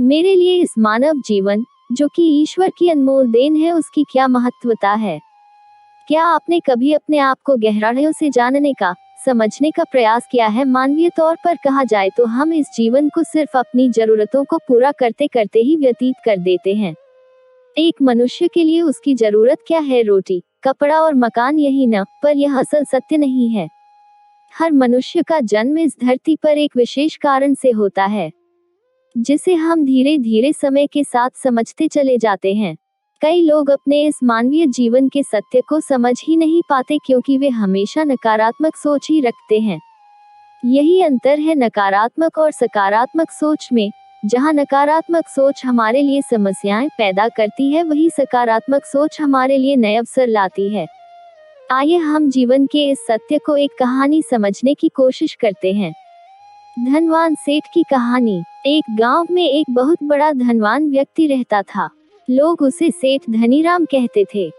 मेरे लिए इस मानव जीवन, जो कि ईश्वर की अनमोल देन है, उसकी क्या महत्वता है? क्या आपने कभी अपने आप को गहराइयों से जानने का, समझने का प्रयास किया है? मानवीय तौर पर कहा जाए तो हम इस जीवन को सिर्फ अपनी जरूरतों को पूरा करते करते ही व्यतीत कर देते हैं। एक मनुष्य के लिए उसकी जरूरत क्या है? रोटी, कपड़ा और मकान, यही न? पर यह असल सत्य नहीं है। हर मनुष्य का जन्म इस धरती पर एक विशेष कारण से होता है, जिसे हम धीरे धीरे समय के साथ समझते चले जाते हैं। कई लोग अपने इस मानवीय जीवन के सत्य को समझ ही नहीं पाते, क्योंकि वे हमेशा नकारात्मक सोच ही रखते हैं। यही अंतर है नकारात्मक और सकारात्मक सोच में। जहां नकारात्मक सोच हमारे लिए समस्याएं पैदा करती है, वही सकारात्मक सोच हमारे लिए नए अवसर लाती है। आइए हम जीवन के इस सत्य को एक कहानी समझने की कोशिश करते हैं। धनवान सेठ की कहानी। एक गांव में एक बहुत बड़ा धनवान व्यक्ति रहता था। लोग उसे सेठ धनीराम कहते थे।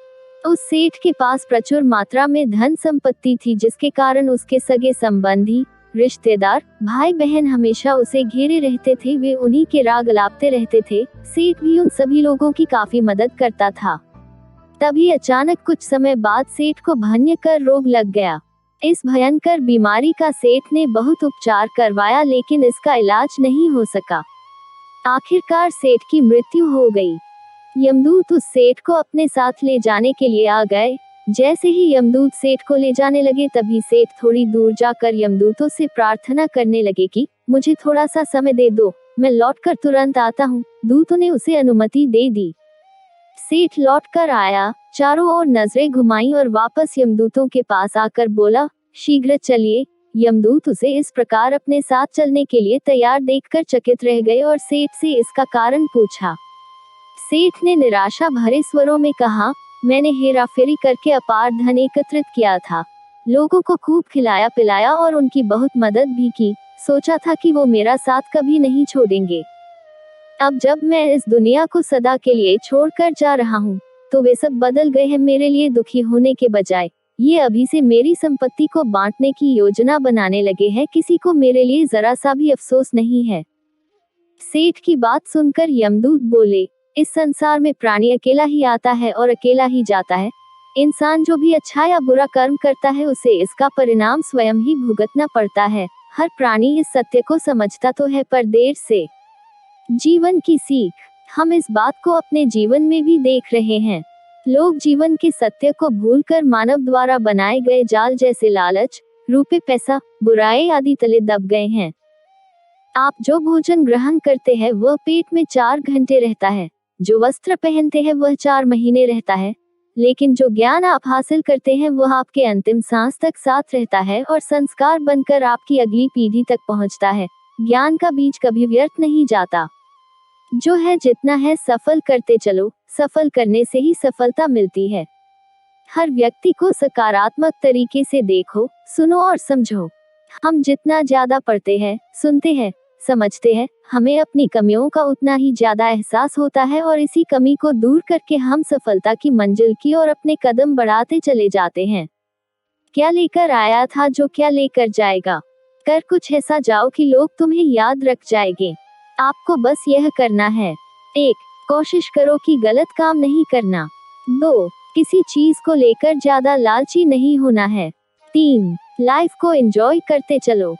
उस सेठ के पास प्रचुर मात्रा में धन संपत्ति थी, जिसके कारण उसके सगे संबंधी, रिश्तेदार, भाई बहन हमेशा उसे घेरे रहते थे। वे उन्हीं के राग अलापते रहते थे। सेठ भी उन सभी लोगों की काफी मदद करता था। तभी अचानक कुछ समय बाद सेठ को भयंकर रोग लग गया। इस भयंकर बीमारी का सेठ ने बहुत उपचार करवाया, लेकिन इसका इलाज नहीं हो सका। आखिरकार सेठ की मृत्यु हो गई। यमदूत उस सेठ को अपने साथ ले जाने के लिए आ गए। जैसे ही यमदूत सेठ को ले जाने लगे, तभी सेठ थोड़ी दूर जाकर यमदूतों से प्रार्थना करने लगे कि मुझे थोड़ा सा समय दे दो, मैं लौटकर तुरंत आता हूँ। दूतों ने उसे अनुमति दे दी। सेठ लौटकर आया, चारों ओर नजरें घुमाई और वापस यमदूतों के पास आकर बोला, शीघ्र चलिए। यमदूत उसे इस प्रकार अपने साथ चलने के लिए तैयार देखकर चकित रह गए और सेठ से इसका कारण पूछा। सेठ ने निराशा भरे स्वरों में कहा, मैंने हेराफेरी करके अपार धन एकत्रित किया था। लोगों को खूब खिलाया पिलाया और उनकी बहुत मदद भी की। सोचा था कि वो मेरा साथ कभी नहीं छोड़ेंगे। अब जब मैं इस दुनिया को सदा के लिए छोड़कर जा रहा हूँ, तो वे सब बदल गए हैं। मेरे लिए दुखी होने के बजाय ये अभी से मेरी संपत्ति को बांटने की योजना बनाने लगे हैं। किसी को मेरे लिए जरा सा भी अफसोस नहीं है। सेठ की बात सुनकर यमदूत बोले, इस संसार में प्राणी अकेला ही आता है और अकेला ही जाता है। इंसान जो भी अच्छा या बुरा कर्म करता है, उसे इसका परिणाम स्वयं ही भुगतना पड़ता है। हर प्राणी इस सत्य को समझता तो है, पर देर से। जीवन की सीख। हम इस बात को अपने जीवन में भी देख रहे हैं। लोग जीवन के सत्य को भूलकर मानव द्वारा बनाए गए जाल जैसे लालच, रुपए पैसा, बुराई आदि तले दब गए हैं। आप जो भोजन ग्रहण करते हैं वह पेट में 4 घंटे रहता है। जो वस्त्र पहनते हैं वह 4 महीने रहता है। लेकिन जो ज्ञान आप हासिल करते हैं वह आपके अंतिम सांस तक साथ रहता है और संस्कार बनकर आपकी अगली पीढ़ी तक पहुंचता है। ज्ञान का बीज कभी व्यर्थ नहीं जाता। जो है जितना है सफल करते चलो, सफल करने से ही सफलता मिलती है। हर व्यक्ति को सकारात्मक तरीके से देखो, सुनो और समझो। हम जितना ज्यादा पढ़ते हैं, सुनते हैं, समझते हैं, हमें अपनी कमियों का उतना ही ज्यादा एहसास होता है और इसी कमी को दूर करके हम सफलता की मंजिल की ओर अपने कदम बढ़ाते चले जाते हैं। क्या लेकर आया था जो क्या लेकर जाएगा। कर कुछ ऐसा जाओ कि लोग तुम्हें याद रख जाएंगे। आपको बस यह करना है। 1. कोशिश करो कि गलत काम नहीं करना। 2. किसी चीज को लेकर ज्यादा लालची नहीं होना है। 3. लाइफ को एंजॉय करते चलो।